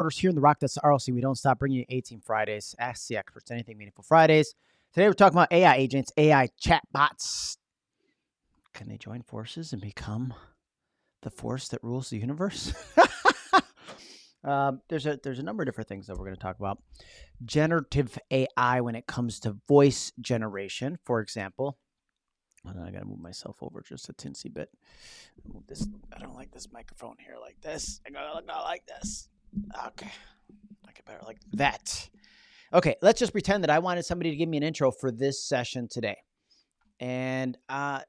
universe here in the Rock. That's the RLC. We don't stop bringing you ATeam Fridays. Ask the experts. Anything meaningful Fridays. Today we're talking about AI agents, AI chatbots. Can they join forces and become the force that rules the universe? There's a number of different things that we're going to talk about. Generative AI when it comes to voice generation, for example. I got to move myself over just a teensy bit. Move this. I don't like this microphone here like this. I gotta look out like this. Okay. Like it better like that. Okay, let's just pretend that I wanted somebody to give me an intro for this session today. And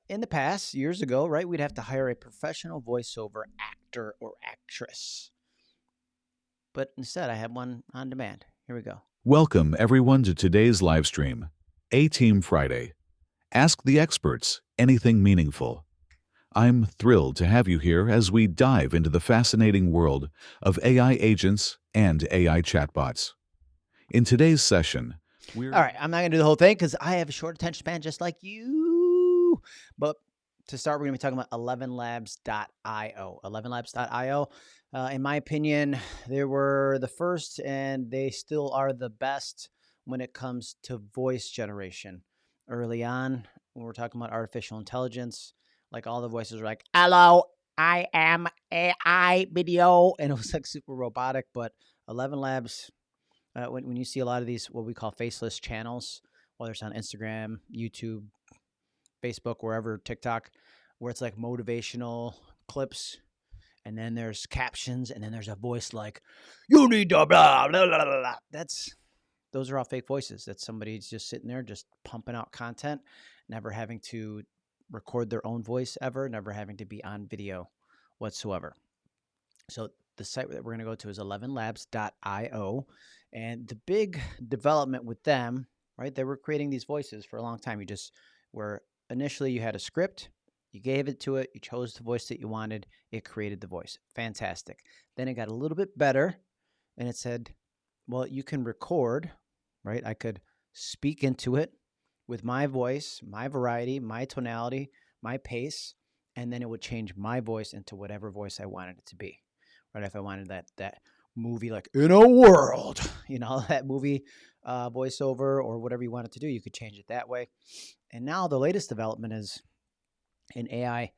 in the past, years ago, right, we'd have to hire a professional voiceover actor or actress. But instead, I have one on demand. Here we go. Welcome, everyone, to today's live stream, ATeam Friday. Ask the experts, anything meaningful. I'm thrilled to have you here as we dive into the fascinating world of AI agents and AI chatbots. In today's session, All right, I'm not going to do the whole thing because I have a short attention span just like you. But to start, we're going to be talking about 11labs.io. 11labs.io, in my opinion, they were the first and they still are the best when it comes to voice generation. Early on, when we're talking about artificial intelligence, like all the voices were like, hello, I am AI video. And it was like super robotic. But 11 Labs, when you see a lot of these, what we call faceless channels, whether it's on Instagram, YouTube, Facebook, wherever, TikTok, where it's like motivational clips, and then there's captions, and then there's a voice like, you need to blah, blah, blah, blah, blah. Those are all fake voices. That's somebody's just sitting there, just pumping out content, never having to record their own voice ever, never having to be on video whatsoever. So the site that we're going to go to is 11labs.io. And the big development with them, right, they were creating these voices for a long time. Initially you had a script, you gave it to it, you chose the voice that you wanted, it created the voice. Fantastic. Then it got a little bit better, and it said, well, you can record, right? I could speak into it with my voice, my variety, my tonality, my pace, and then it would change my voice into whatever voice I wanted it to be, right? If I wanted that movie, like In a World, that movie voiceover or whatever you wanted to do, you could change it that way. And now the latest development is an AI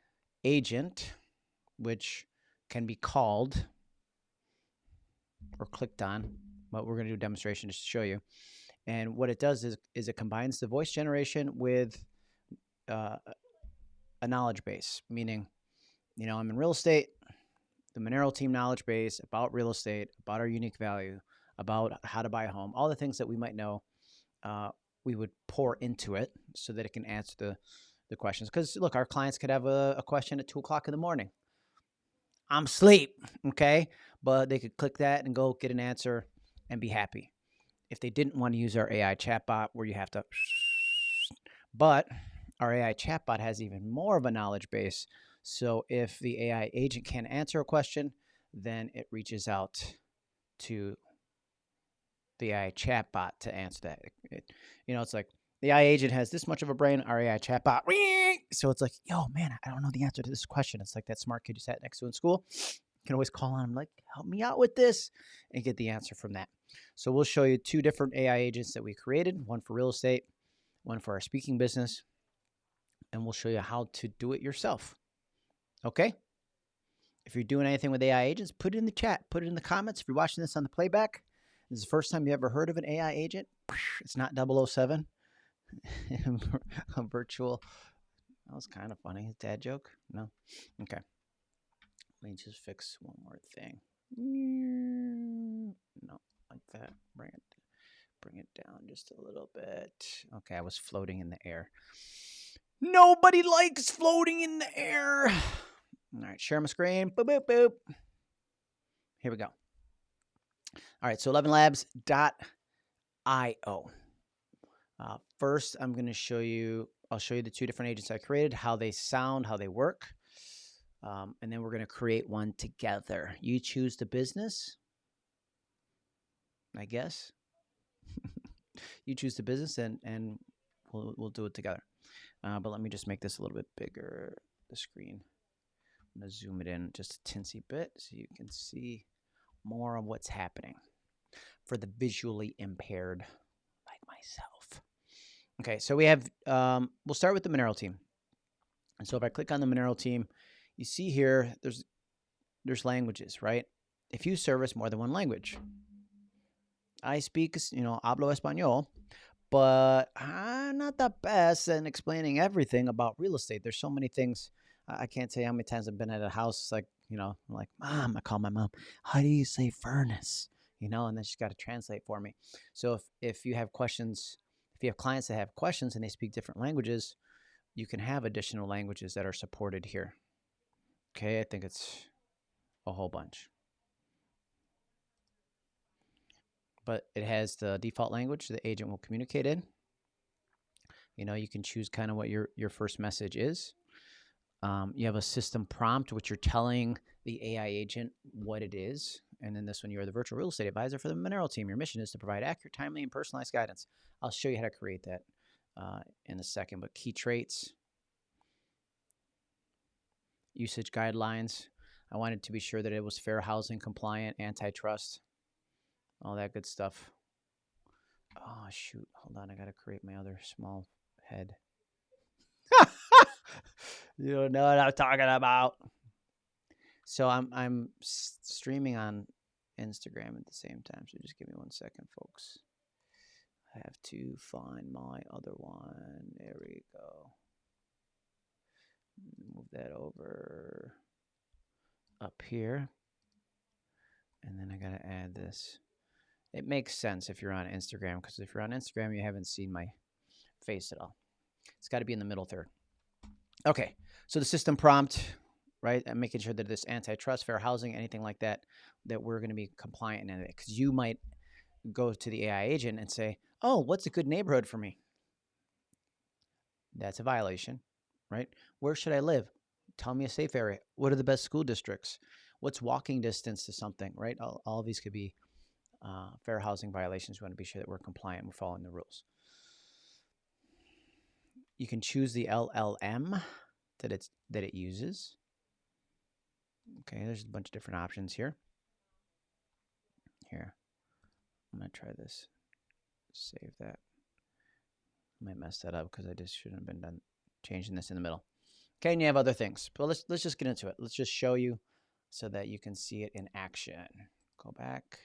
agent, which can be called or clicked on. But we're going to do a demonstration just to show you. And what it does is it combines the voice generation with a knowledge base, meaning, I'm in real estate, the Monero team knowledge base about real estate, about our unique value, about how to buy a home, all the things that we might know, we would pour into it so that it can answer the questions. Because, look, our clients could have a question at 2 o'clock in the morning. I'm asleep, okay? But they could click that and go get an answer and be happy. If they didn't want to use our AI chatbot where you have to, but our AI chatbot has even more of a knowledge base. So if the AI agent can't answer a question, then it reaches out to the AI chatbot to answer that. It's like the AI agent has this much of a brain, our AI chatbot. So it's like, yo, man, I don't know the answer to this question. It's like that smart kid you sat next to in school. You can always call on him, like, help me out with this, and get the answer from that. So we'll show you 2 different AI agents that we created, one for real estate, one for our speaking business, and we'll show you how to do it yourself. Okay? If you're doing anything with AI agents, put it in the chat, put it in the comments. If you're watching this on the playback, this is the first time you ever heard of an AI agent. It's not 007. A virtual. That was kind of funny. Dad joke? No? Okay. Let me just fix one more thing. No, like that. Bring it down just a little bit. Okay, I was floating in the air. Nobody likes floating in the air. All right, share my screen. Boop, boop, boop. Here we go. All right, so 11labs.io. First, I'm going to show you, I'll show you the 2 different agents I created, how they sound, how they work. And then we're going to create one together. You choose the business, I guess. You choose the business, and we'll do it together. But let me just make this a little bit bigger, the screen. I'm going to zoom it in just a teensy bit so you can see more of what's happening for the visually impaired like myself. Okay, so we have, we'll start with the Monero team. And so if I click on the Monero team, you see here, there's languages, right? If you service more than one language, I speak, hablo español, but I'm not the best in explaining everything about real estate. There's so many things. I can't tell you how many times I've been at a house, like, I'm like, Mom, I call my mom, how do you say furnace? And then she's got to translate for me. So if you have questions, if you have clients that have questions and they speak different languages, you can have additional languages that are supported here. Okay, I think it's a whole bunch. But it has the default language the agent will communicate in. You can choose kind of what your first message is. You have a system prompt, which you're telling the AI agent what it is. And then this one, you're the virtual real estate advisor for the Monero team. Your mission is to provide accurate, timely, and personalized guidance. I'll show you how to create that in a second. But key traits, usage guidelines. I wanted to be sure that it was fair housing compliant, antitrust, all that good stuff. Oh, shoot. Hold on. I got to create my other small head. You don't know what I'm talking about. So I'm streaming on Instagram at the same time. So just give me 1 second, folks. I have to find my other one. There we go. Move that over up here. And then I got to add this. It makes sense if you're on Instagram, because if you're on Instagram, you haven't seen my face at all. It's got to be in the middle third. Okay, so the system prompt, right? And making sure that this antitrust, fair housing, anything like that, that we're going to be compliant in it. Because you might go to the AI agent and say, oh, what's a good neighborhood for me? That's a violation, right? Where should I live? Tell me a safe area. What are the best school districts? What's walking distance to something, right? All of these could be fair housing violations. We want to be sure that we're compliant, we're following the rules. You can choose the LLM that it uses. Okay, there's a bunch of different options here. Here, I'm gonna try this. Save that. I might mess that up because I just shouldn't have been done changing this in the middle. Okay, and you have other things, but let's just get into it. Let's just show you so that you can see it in action. Go back.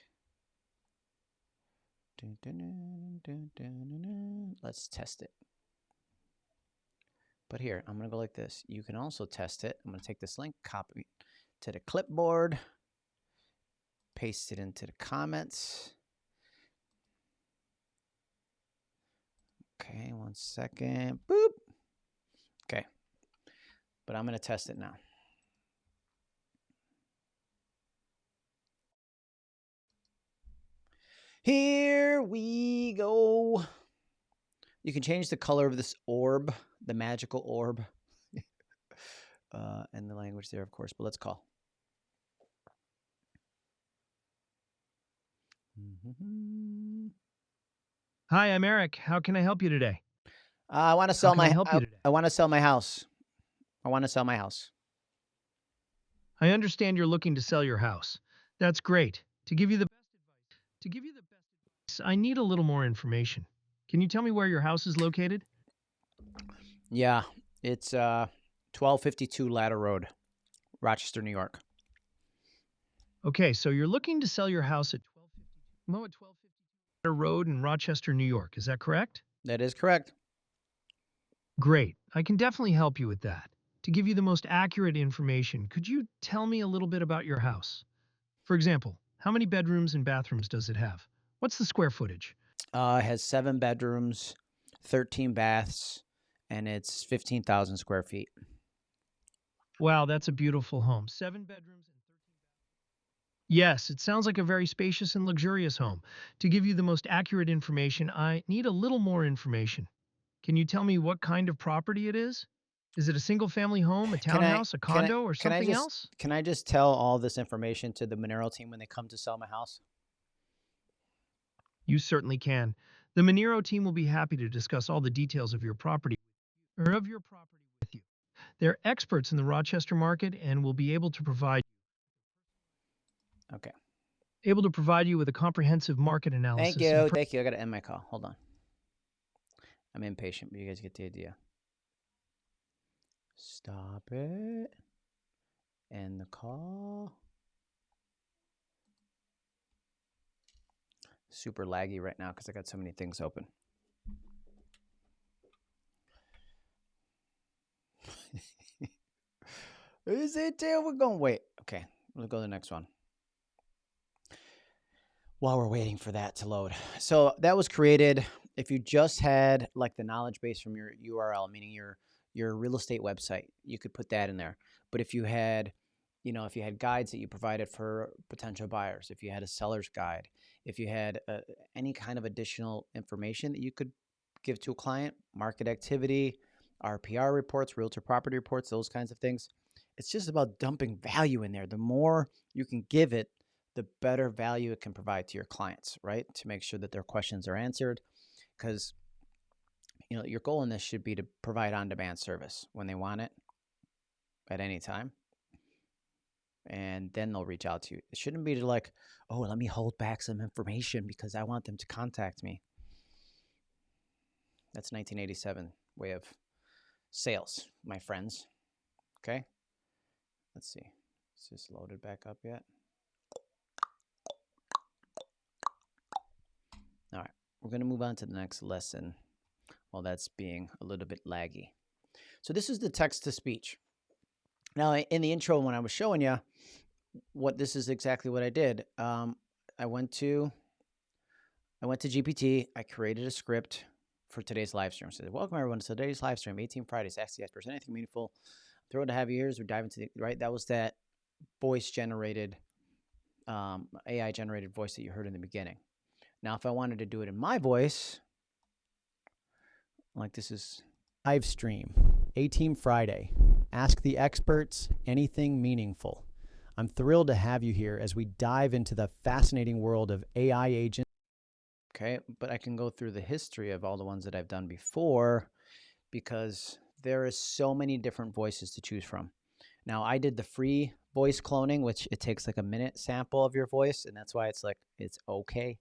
Let's test it. But here, I'm going to go like this. You can also test it. I'm going to take this link, copy it to the clipboard, paste it into the comments. Okay, 1 second. Boop. Okay. But I'm going to test it now. Here we go. You can change the color of this orb, the magical orb, and the language there, of course, but let's call. Hi, I'm Eric. How can I help you today? I want to sell my I want to sell my house. I want to sell my house. I understand you're looking to sell your house. That's great. To give you the best advice, I need a little more information. Can you tell me where your house is located? Yeah, it's 1252 Ladder Road, Rochester, New York. Okay, so you're looking to sell your house at 1252 Ladder Road in Rochester, New York. Is that correct? That is correct. Great. I can definitely help you with that. To give you the most accurate information, could you tell me a little bit about your house? For example, how many bedrooms and bathrooms does it have? What's the square footage? It has 7 bedrooms, 13 baths, and it's 15,000 square feet. Wow, that's a beautiful home. 7 bedrooms and 13 bathrooms. Yes, it sounds like a very spacious and luxurious home. To give you the most accurate information, I need a little more information. Can you tell me what kind of property it is? Is it a single-family home, a townhouse, a condo, or something else? Can I just tell all this information to the Monero team when they come to sell my house? You certainly can. The Monero team will be happy to discuss all the details of your property with you. They're experts in the Rochester market and will be able to provide. Okay. able to provide you with a comprehensive market Thank analysis and you. Thank you. I got to end my call. Hold on. I'm impatient, but you guys get the idea. Stop it. End the call. Super laggy right now because I got so many things open. Is it there? We're going to wait. Okay, let's go to the next one. While we're waiting for that to load. So that was created if you just had like the knowledge base from your URL, meaning your real estate website, you could put that in there. But if you had, if you had guides that you provided for potential buyers, if you had a seller's guide, if you had any kind of additional information that you could give to a client, market activity, RPR reports, realtor property reports, those kinds of things, it's just about dumping value in there. The more you can give it, the better value it can provide to your clients, right? To make sure that their questions are answered. Because, your goal in this should be to provide on-demand service when they want it at any time. And then they'll reach out to you. It shouldn't be to like, oh, let me hold back some information because I want them to contact me. That's 1987 way of sales, my friends. Okay. Let's see. Is this loaded back up yet? All right, we're going to move on to the next lesson while that's being a little bit laggy. So this is the text-to-speech. Now, in the intro, when I was showing you this is exactly what I did. I went to GPT. I created a script for today's live stream. So, welcome everyone to today's live stream, ATeam Fridays. Ask the experts anything meaningful. Thrilled to have you here as we dive into right. That was that voice-generated, AI-generated voice that you heard in the beginning. Now, if I wanted to do it in my voice, like this is live stream, ATeam Friday. Ask the experts anything meaningful. I'm thrilled to have you here as we dive into the fascinating world of AI agents. Okay, but I can go through the history of all the ones that I've done before because there is so many different voices to choose from. Now, I did the free voice cloning, which it takes like a minute sample of your voice, and that's why it's okay.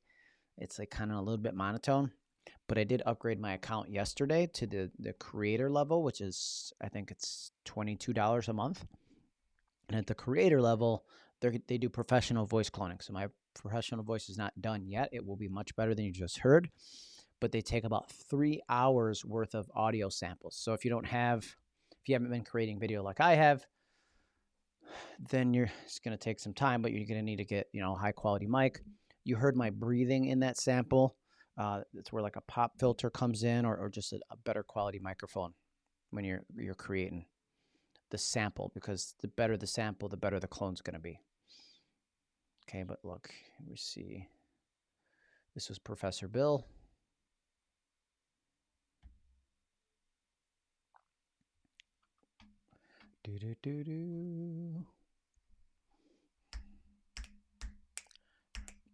It's like kind of a little bit monotone. But I did upgrade my account yesterday to the creator level, which is, I think it's $22 a month. And at the creator level, they do professional voice cloning. So my professional voice is not done yet. It will be much better than you just heard. But they take about 3 hours worth of audio samples. So if you haven't been creating video like I have, then it's going to take some time, but you're going to need to get, high quality mic. You heard my breathing in that sample. It's where like a pop filter comes in or just a better quality microphone when you're creating the sample, because the better the sample, the better the clone's going to be. Okay, but look, let me see. This was Professor Bill.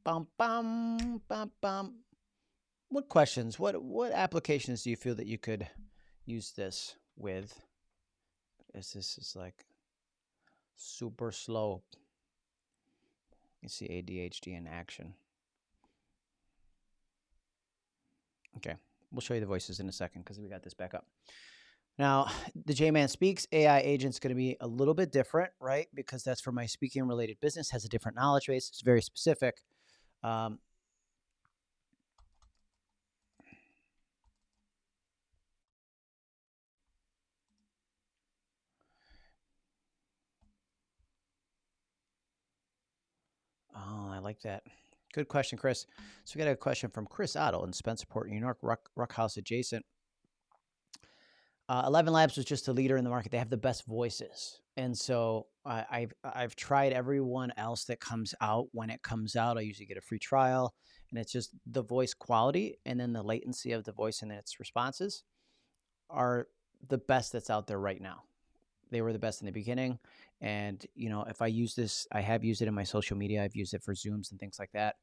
Bum, bum, bum, bum. What questions, what applications do you feel that you could use this with? This is like super slow. You see ADHD in action. Okay, we'll show you the voices in a second because we got this back up. Now, the JMan Speaks AI agent's going to be a little bit different, right? Because that's for my speaking related business, has a different knowledge base. It's very specific. Oh, I like that. Good question, Chris. So we got a question from Chris Otto in Spencerport, New York, Ruck House adjacent. 11 Labs was just a leader in the market. They have the best voices. And so I've tried everyone else that comes out. When it comes out, I usually get a free trial. And it's just the voice quality and then the latency of the voice and its responses are the best that's out there right now. They were the best in the beginning. And, if I use this, I have used it in my social media. I've used it for Zooms and things like that.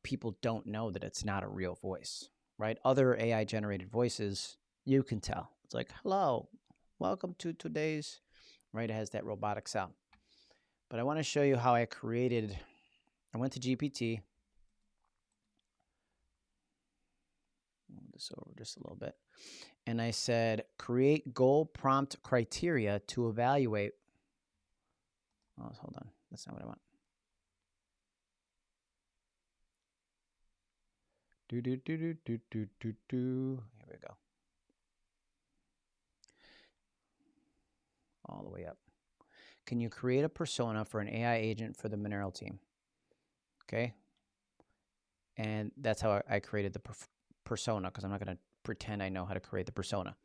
People don't know that it's not a real voice, right? Other AI generated voices, you can tell. It's like, hello, welcome to today's, right? It has that robotic sound. But I want to show you how I created I went to GPT. Move this over just a little bit. And I said, create goal prompt criteria to evaluate. Oh, hold on. That's not what I want. Here we go. All the way up. Can you create a persona for an AI agent for the Mineral team? Okay. And that's how I created the persona, because I'm not going to pretend I know how to create the persona.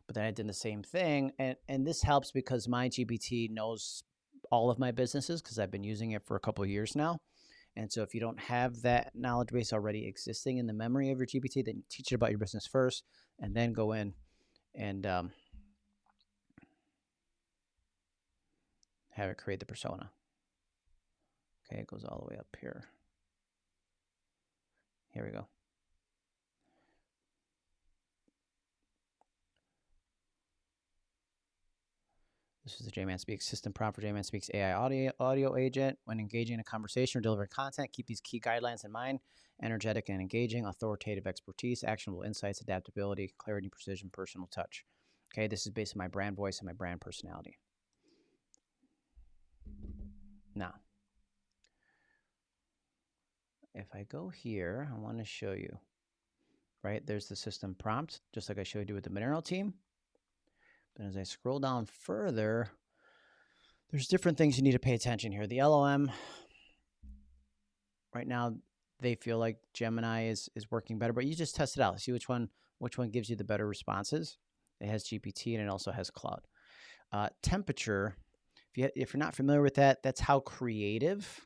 But then I did the same thing. And this helps because my GPT knows all of my businesses because I've been using it for a couple of years now. And so if you don't have that knowledge base already existing in the memory of your GPT, then teach it about your business first and then go in and have it create the persona. Okay, it goes all the way up here. Here we go. This is the JMan Speaks system prompt for JMan Speaks AI audio agent. When engaging in a conversation or delivering content, keep these key guidelines in mind: energetic and engaging, authoritative expertise, actionable insights, adaptability, clarity, precision, personal touch. Okay, this is based on my brand voice and my brand personality. Now, if I go here, I want to show you, right? There's the system prompt, just like I showed you with the Mineral team. But as I scroll down further, there's different things you need to pay attention here. The LLM, right now, they feel like Gemini is working better, but you just test it out. See which one gives you the better responses. It has GPT and it also has Cloud. Temperature, if you're not familiar with that, that's how creative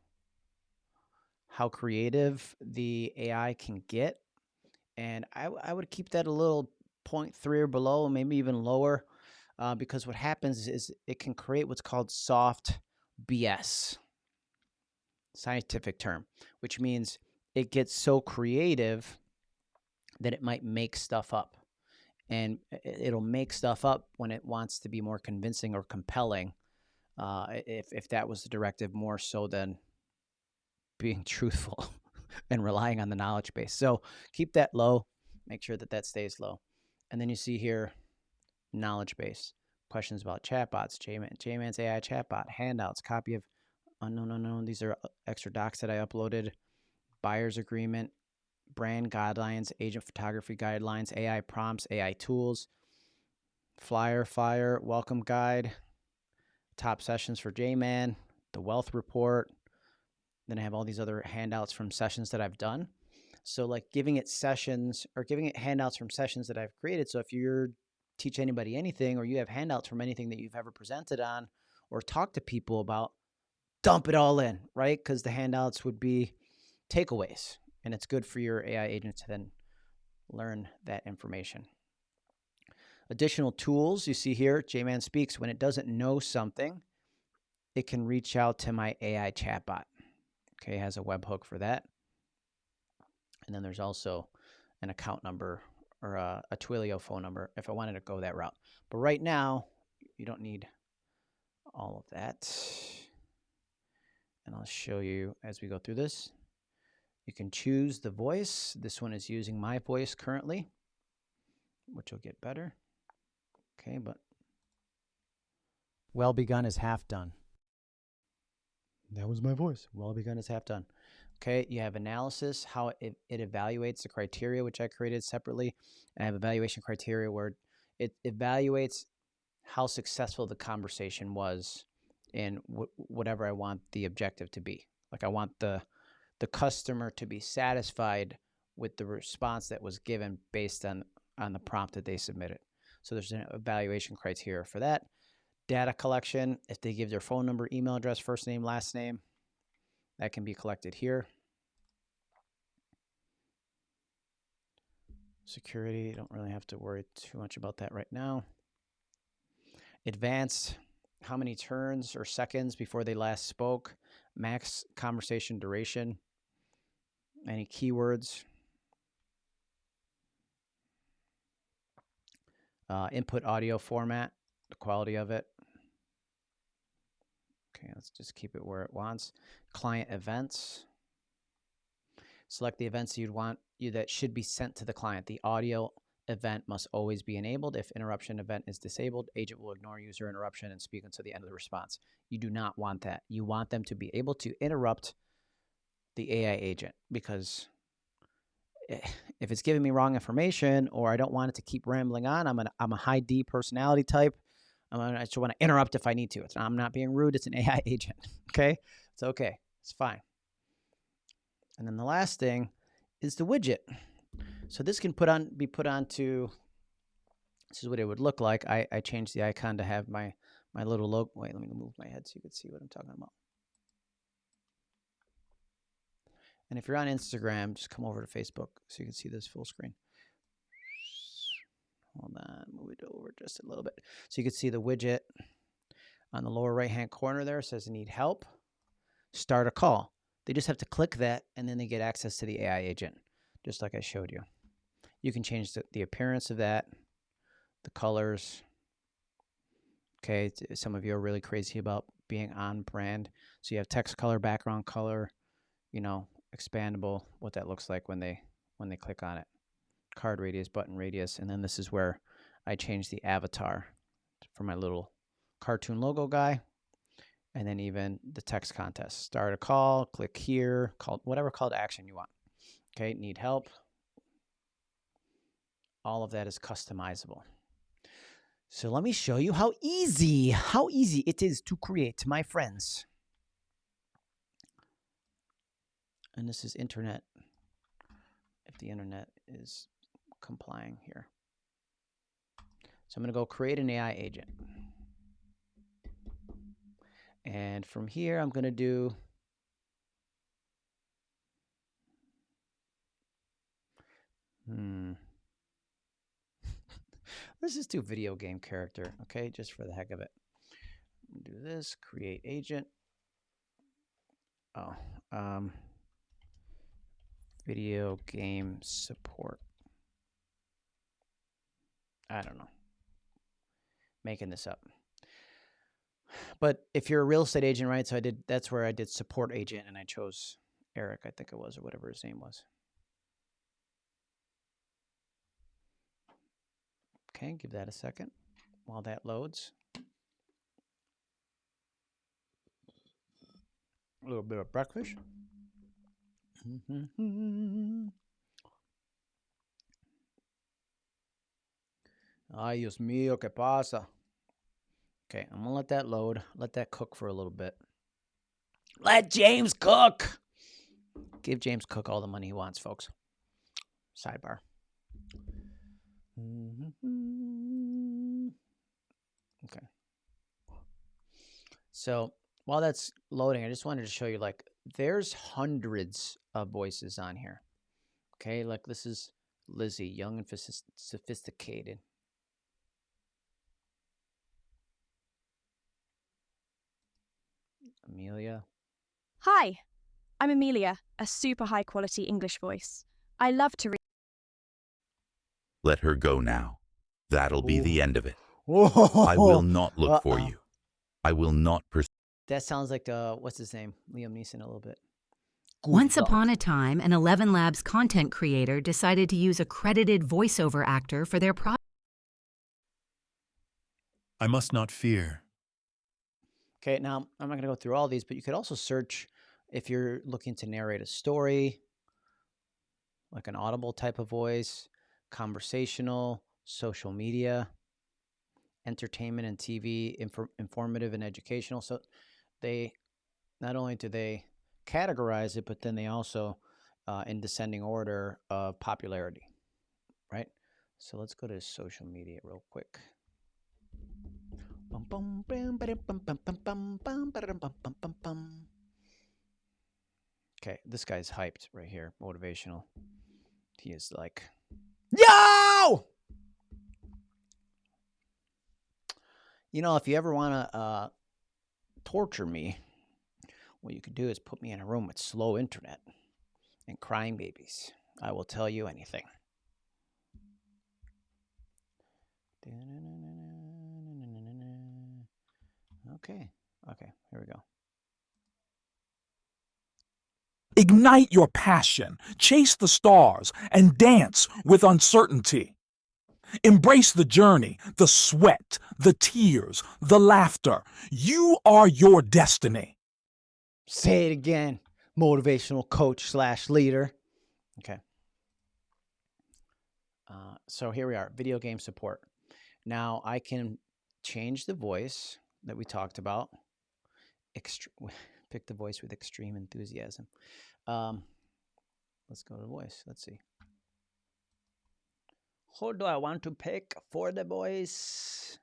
the AI can get. And I would keep that a little 0.3 or below, maybe even lower, because what happens is it can create what's called soft BS, scientific term, which means it gets so creative that it might make stuff up. And it'll make stuff up when it wants to be more convincing or compelling, if that was the directive, more so than being truthful and relying on the knowledge base. So keep that low. Make sure that stays low. And then you see here, knowledge base. Questions about chatbots, JMan's AI chatbot, handouts, copy of unknown. These are extra docs that I uploaded. Buyer's agreement, brand guidelines, agent photography guidelines, AI prompts, AI tools, flyer, welcome guide, top sessions for JMan, the wealth report. Then I have all these other handouts from sessions that I've done. So like giving it sessions or giving it handouts from sessions that I've created. So if you're teach anybody anything or you have handouts from anything that you've ever presented on or talked to people about, dump it all in, right? Because the handouts would be takeaways, and it's good for your AI agent to then learn that information. Additional tools you see here, JMan Speaks. When it doesn't know something, it can reach out to my AI chatbot. Okay, it has a webhook for that. And then there's also an account number or a Twilio phone number if I wanted to go that route. But right now, you don't need all of that. And I'll show you as we go through this. You can choose the voice. This one is using my voice currently, which will get better. Okay, but well begun is half done. That was my voice. Well begun is half done. Okay, you have analysis, how it evaluates the criteria, which I created separately. And I have evaluation criteria where it evaluates how successful the conversation was in whatever I want the objective to be. Like I want the customer to be satisfied with the response that was given based on the prompt that they submitted. So there's an evaluation criteria for that. Data collection, if they give their phone number, email address, first name, last name, that can be collected here. Security, don't really have to worry too much about that right now. Advanced, how many turns or seconds before they last spoke. Max conversation duration. Any keywords. Input audio format, the quality of it. Okay, let's just keep it where it wants. Client events. Select the events you'd want that should be sent to the client. The audio event must always be enabled. If interruption event is disabled, agent will ignore user interruption and speak until the end of the response. You do not want that. You want them to be able to interrupt the AI agent, because if it's giving me wrong information or I don't want it to keep rambling on, I'm a high D personality type. I just want to interrupt if I need to. I'm not being rude. It's an AI agent. Okay, it's okay. It's fine. And then the last thing is the widget. So this can be put onto. This is what it would look like. I changed the icon to have my little logo. Wait, let me move my head so you can see what I'm talking about. And if you're on Instagram, just come over to Facebook so you can see this full screen. Hold on, move it over just a little bit. So you can see the widget on the lower right-hand corner there. It says need help, start a call. They just have to click that, and then they get access to the AI agent, just like I showed you. You can change the appearance of that, the colors. Okay, some of you are really crazy about being on brand. So you have text color, background color, expandable, what that looks like when they click on it. Card radius, button radius, and then this is where I change the avatar for my little cartoon logo guy, and then even the text contest. Start a call, click here, whatever call to action you want. Okay, need help. All of that is customizable. So let me show you how easy it is to create, my friends. And this is internet, if the internet is complying here. So I'm going to go create an AI agent. And from here, I'm going to do let's just do video game character, okay, just for the heck of it. Do this, create agent. Video game support. I don't know. Making this up. But if you're a real estate agent, right? So that's where I did support agent, and I chose Eric, I think it was, or whatever his name was. Okay, give that a second while that loads. A little bit of breakfast. Ay, Dios mío, ¿qué pasa? Okay, I'm gonna let that load. Let that cook for a little bit. Let James cook. Give James Cook all the money he wants, folks. Sidebar. Okay. So while that's loading, I just wanted to show you, like, there's hundreds of voices on here. Okay, like this is Lizzie, young and sophisticated. Amelia. Hi, I'm Amelia, a super high quality English voice. I love to read. Let her go now. That'll be the end of it. Whoa. I will not look for you. I will not pursue. That sounds like, what's his name? Liam Neeson a little bit. Once upon a time, an 11 Labs content creator decided to use accredited voiceover actor for their project. I must not fear. Okay, now I'm not going to go through all these, but you could also search if you're looking to narrate a story, like an audible type of voice, conversational, social media, entertainment and TV, informative and educational. So they, not only do they categorize it, but then they also, in descending order of popularity, right? So let's go to social media real quick. Okay, this guy's hyped right here, motivational. He is like, yo! You know, if you ever want to torture me, what you could do is put me in a room with slow internet and crying babies. I will tell you anything. Okay, here we go. Ignite your passion, chase the stars, and dance with uncertainty. Embrace the journey, the sweat, the tears, the laughter. You are your destiny. Say it again. Motivational coach / leader. Okay. So here we are, video game support. Now I can change the voice that we talked about. Pick the voice with extreme enthusiasm. Let's go to the voice. Let's see. Who do I want to pick for the voice?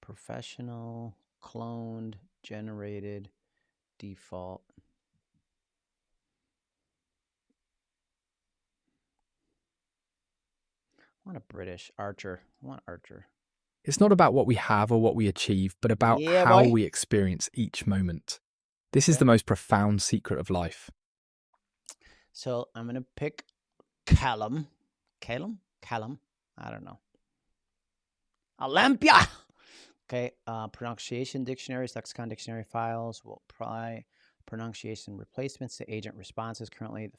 Professional, cloned, generated, default. I want a British Archer. I want Archer. It's not about what we have or what we achieve, but about how we experience each moment. This is the most profound secret of life. So I'm going to pick Callum. Callum? I don't know. Olympia! Okay, pronunciation dictionaries, lexicon dictionary files will apply pronunciation replacements to agent responses. Currently,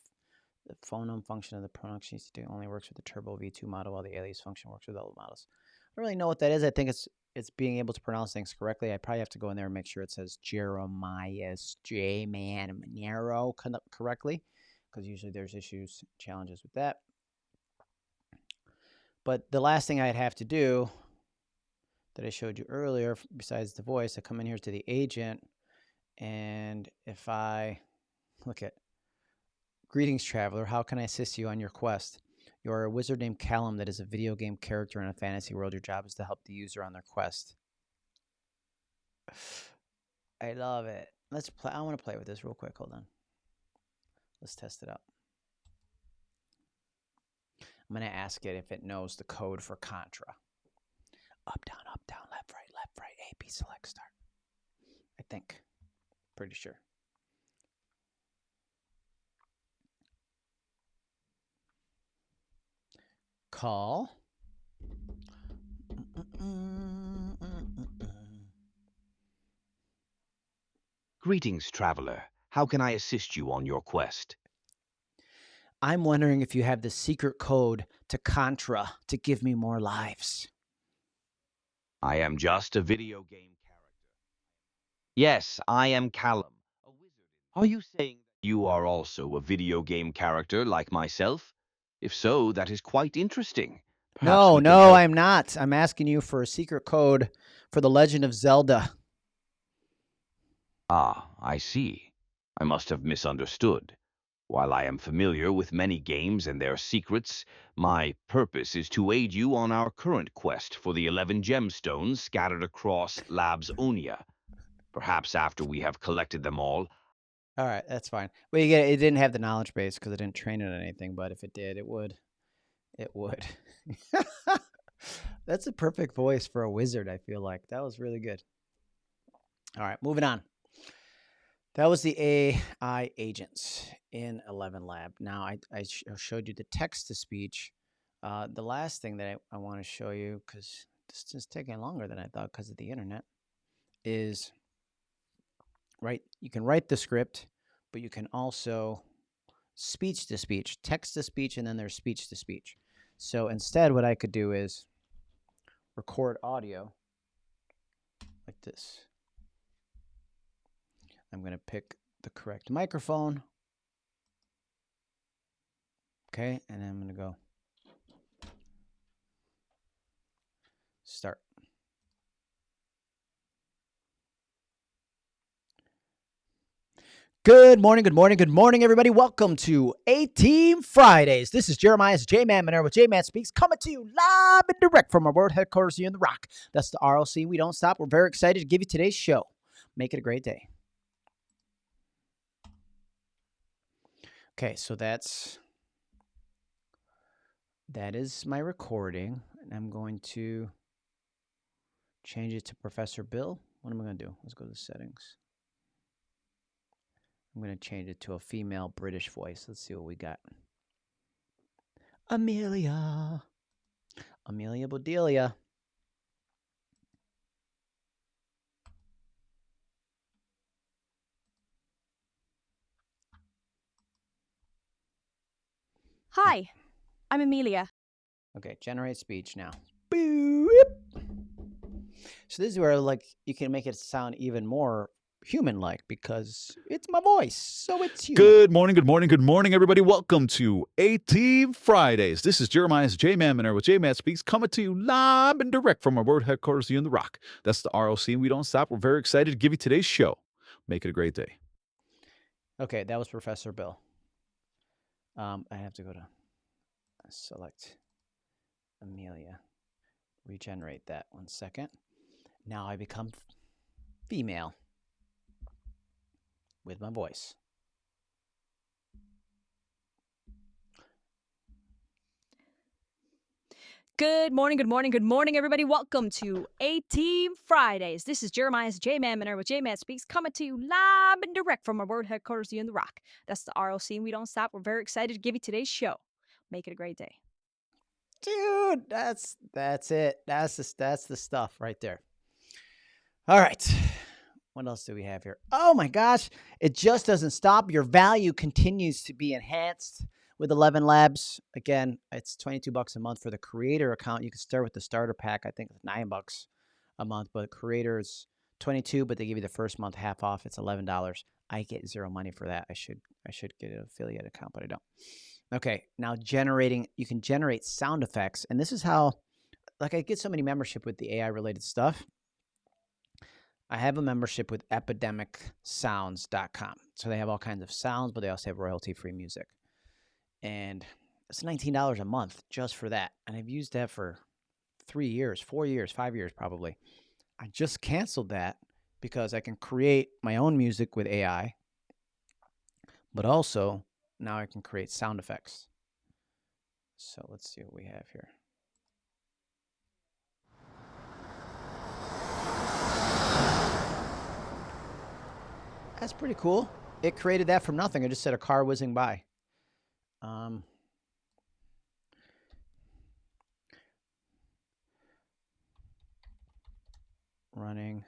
the phoneme function of the pronunciation only works with the Turbo V2 model, while the alias function works with other models. I don't really know what that is. I think it's being able to pronounce things correctly. I probably have to go in there and make sure it says Jeremiah's JMan Monero correctly, because usually there's challenges with that. But the last thing I'd have to do that I showed you earlier, besides the voice, I come in here to the agent, and if I look at greetings, traveler, how can I assist you on your quest? You are a wizard named Callum that is a video game character in a fantasy world. Your job is to help the user on their quest. I love it. Let's play. I want to play with this real quick. Hold on. Let's test it out. I'm going to ask it if it knows the code for Contra. Up, down, left, right, A, B, select, start. I think. Pretty sure. Call. Greetings, traveler. How can I assist you on your quest? I'm wondering if you have the secret code to Contra to give me more lives. I am just a video game character. Yes, I am Callum, a wizard. Are you saying that you are also a video game character like myself? If so, that is quite interesting. Perhaps we can help. I'm not. I'm asking you for a secret code for The Legend of Zelda. Ah, I see. I must have misunderstood. While I am familiar with many games and their secrets, my purpose is to aid you on our current quest for the 11 gemstones scattered across Labs Onia. Perhaps after we have collected them all. All right, that's fine. Well, it didn't have the knowledge base because I didn't train it on anything, but if it did, it would. It would. That's a perfect voice for a wizard, I feel like. That was really good. All right, moving on. That was the AI agents in 11 Lab. Now, I showed you the text-to-speech. The last thing that I want to show you, because this is taking longer than I thought because of the internet, is you can write the script, but you can also speech-to-speech, text-to-speech, and then there's speech-to-speech. So instead, what I could do is record audio like this. I'm going to pick the correct microphone. Okay, and I'm going to go start. Good morning, everybody. Welcome to ATeam Fridays. This is Jeremiah's JMan Monero with JMan Speaks, coming to you live and direct from our world headquarters here in the Rock. That's the RLC. We don't stop. We're very excited to give you today's show. Make it a great day. Okay, so that is my recording, and I'm going to change it to Professor Bill. What am I going to do? Let's go to the settings. I'm going to change it to a female British voice. Let's see what we got. Amelia Bodelia. Hi, I'm Amelia. Okay, generate speech now. Boop. So this is where like you can make it sound even more human-like because it's my voice, so it's human. Good morning, everybody. Welcome to ATeam Fridays. This is Jeremiah's JMan with JMan Speaks, coming to you live and direct from our world headquarters here in the Rock. That's the ROC, and we don't stop. We're very excited to give you today's show. Make it a great day. Okay, that was Professor Bill. I have to go to select Amelia. Regenerate that 1 second. Now I become female with my voice. Good morning, everybody. Welcome to ATeam Fridays. This is Jeremiah's JMan with JMan Speaks, coming to you live and direct from our world headquarters here in the Rock. That's the ROC, and we don't stop. We're very excited to give you today's show. Make it a great day. Dude, that's it. That's the stuff right there. All right. What else do we have here? Oh my gosh. It just doesn't stop. Your value continues to be enhanced with 11 Labs. Again, it's $22 a month for the creator account. You can start with the starter pack. I think it's $9 a month, but creators $22, but they give you the first month half off. It's $11. I get zero money for that. I should get an affiliate account, but I don't. Okay, now you can generate sound effects. And this is how, like, I get so many membership with the AI related stuff. I have a membership with epidemicsounds.com. So they have all kinds of sounds, but they also have royalty free music. And it's $19 a month just for that. And I've used that for 3 years, 4 years, 5 years probably. I just canceled that because I can create my own music with AI, but also now I can create sound effects. So let's see what we have here. That's pretty cool. It created that from nothing. I just said a car whizzing by. Running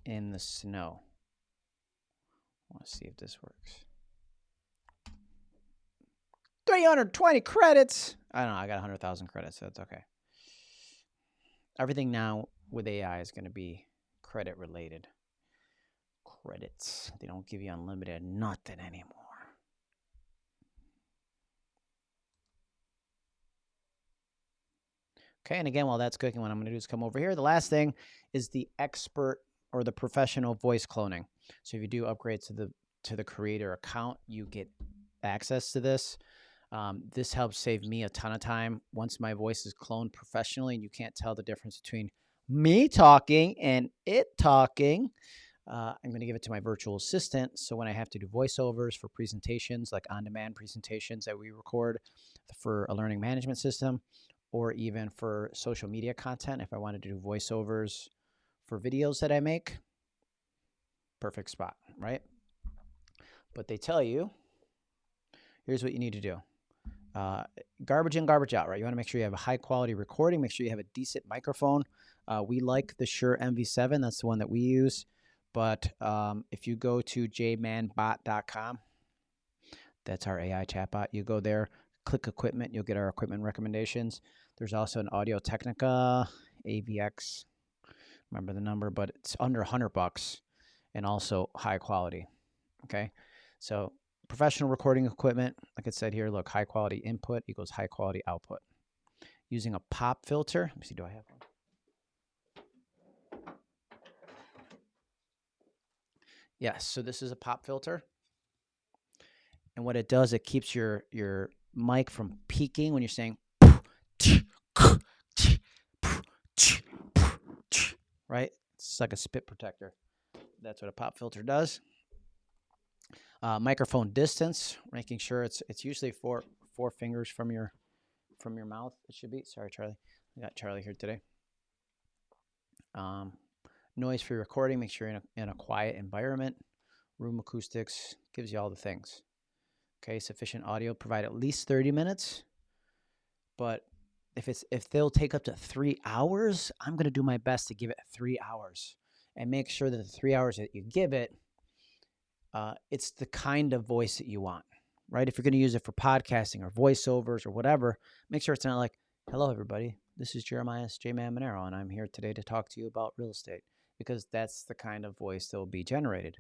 in the snow. I want to see if this works. 320 credits. I don't know. I got 100,000 credits, so it's okay. Everything now with AI is going to be credit related. Credits. They don't give you unlimited nothing anymore. Okay, and again, while that's cooking, what I'm going to do is come over here. The last thing is the expert or the professional voice cloning. So if you do upgrade to the creator account, you get access to this. This helps save me a ton of time. Once my voice is cloned professionally and you can't tell the difference between me talking and it talking, I'm going to give it to my virtual assistant. So when I have to do voiceovers for presentations, like on-demand presentations that we record for a learning management system, or even for social media content, if I wanted to do voiceovers for videos that I make, perfect spot, right? But they tell you, here's what you need to do. Garbage in, garbage out, right? You want to make sure you have a high quality recording. Make sure you have a decent microphone. We like the Shure MV7. That's the one that we use. But if you go to jmanbot.com, that's our AI chatbot. You go there, click equipment. You'll get our equipment recommendations. There's also an Audio-Technica AVX. Remember the number, but it's under $100 and also high quality. Okay. So professional recording equipment, like I said here, look, high quality input equals high quality output. Using a pop filter. Let me see, do I have one? Yes, so this is a pop filter. And what it does, it keeps your mic from peaking when you're saying, right? It's like a spit protector. That's what a pop filter does. Microphone distance, making sure it's usually four fingers from your mouth. It should be. Sorry, Charlie. I got Charlie here today. Noise-free recording. Make sure you're in a quiet environment. Room acoustics gives you all the things. Okay, sufficient audio. Provide at least 30 minutes. But if they'll take up to 3 hours, I'm going to do my best to give it 3 hours and make sure that the 3 hours that you give it, it's the kind of voice that you want, right? If you're going to use it for podcasting or voiceovers or whatever, make sure it's not like, hello, everybody. This is Jeremiah's JMan Monero, and I'm here today to talk to you about real estate, because that's the kind of voice that will be generated.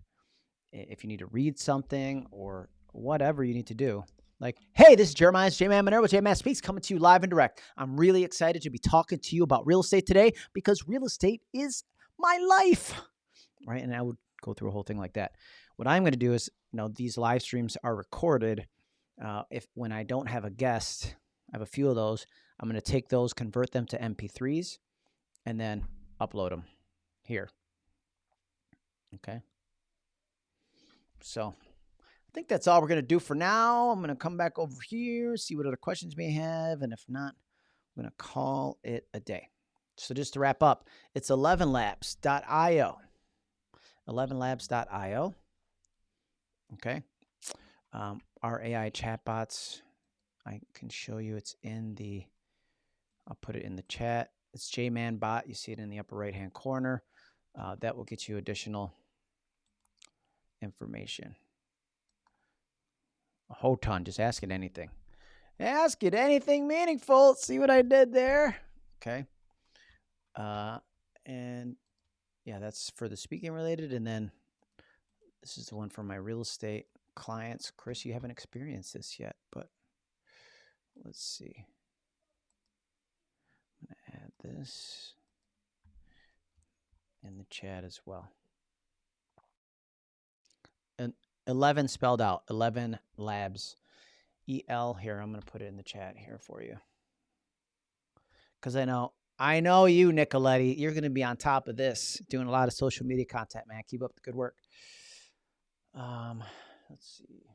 If you need to read something or whatever you need to do, like, hey, this is Jeremiah's JMan Monero with JMan Speaks, coming to you live and direct. I'm really excited to be talking to you about real estate today, because real estate is my life, right? And I would go through a whole thing like that. What I'm going to do is, these live streams are recorded. When I don't have a guest, I have a few of those. I'm going to take those, convert them to MP3s, and then upload them here. Okay. So I think that's all we're going to do for now. I'm going to come back over here, see what other questions we may have. And if not, I'm going to call it a day. So just to wrap up, it's 11labs.io. 11labs.io. Okay. Our AI chatbots, I can show you. It's in the, I'll put it in the chat. It's JMan bot. You see it in the upper right-hand corner. That will get you additional information. A whole ton. Just ask it anything. Ask it anything meaningful. See what I did there? Okay. And yeah, that's for the speaking related. And then this is the one for my real estate clients. Chris, you haven't experienced this yet, but let's see. I'm going to add this in the chat as well. And 11 spelled out, 11 labs, EL here. I'm going to put it in the chat here for you. Because I know you, Nicoletti, you're going to be on top of this, doing a lot of social media content, man. Keep up the good work. Let's see.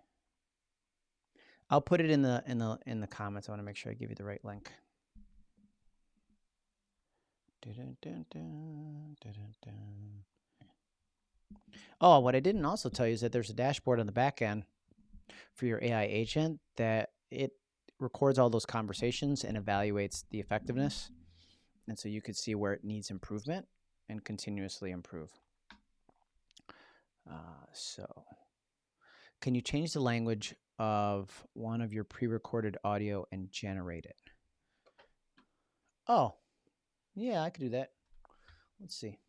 I'll put it in the comments. I want to make sure I give you the right link. Oh, what I didn't also tell you is that there's a dashboard on the back end for your AI agent that it records all those conversations and evaluates the effectiveness. And so you could see where it needs improvement and continuously improve. So can you change the language of one of your pre-recorded audio and generate it? Oh, yeah, I could do that. Let's see.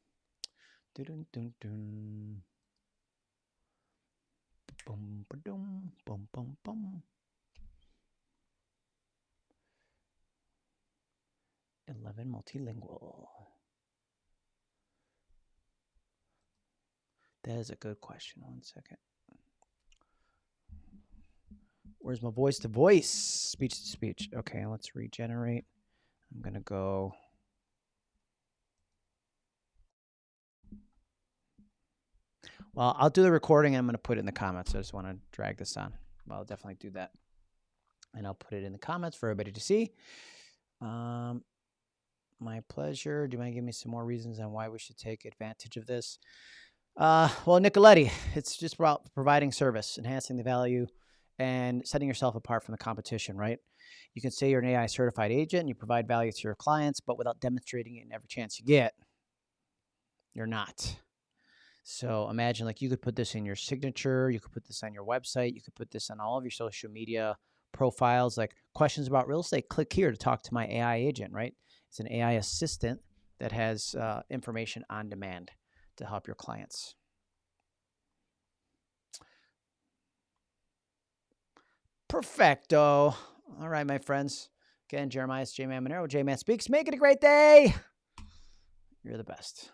Dun, dun, dun. Boom, ba-dum, boom, boom, boom. 11 multilingual. That is a good question. 1 second. Where's my voice to voice? Speech to speech. Okay, let's regenerate. I'm going to go. Well, I'll do the recording and I'm going to put it in the comments. I just want to drag this on. Well, I'll definitely do that. And I'll put it in the comments for everybody to see. My pleasure. Do you mind giving me some more reasons on why we should take advantage of this? Well, Nicoletti, it's just about providing service, enhancing the value, and setting yourself apart from the competition, right? You can say you're an AI certified agent and you provide value to your clients, but without demonstrating it in every chance you get, you're not. So imagine like you could put this in your signature, you could put this on your website, you could put this on all of your social media profiles, like questions about real estate, click here to talk to my AI agent, right? It's an AI assistant that has information on demand to help your clients. Perfecto. All right, my friends. Again, Jeremiah's JMan Monero, JMan Speaks. Make it a great day. You're the best.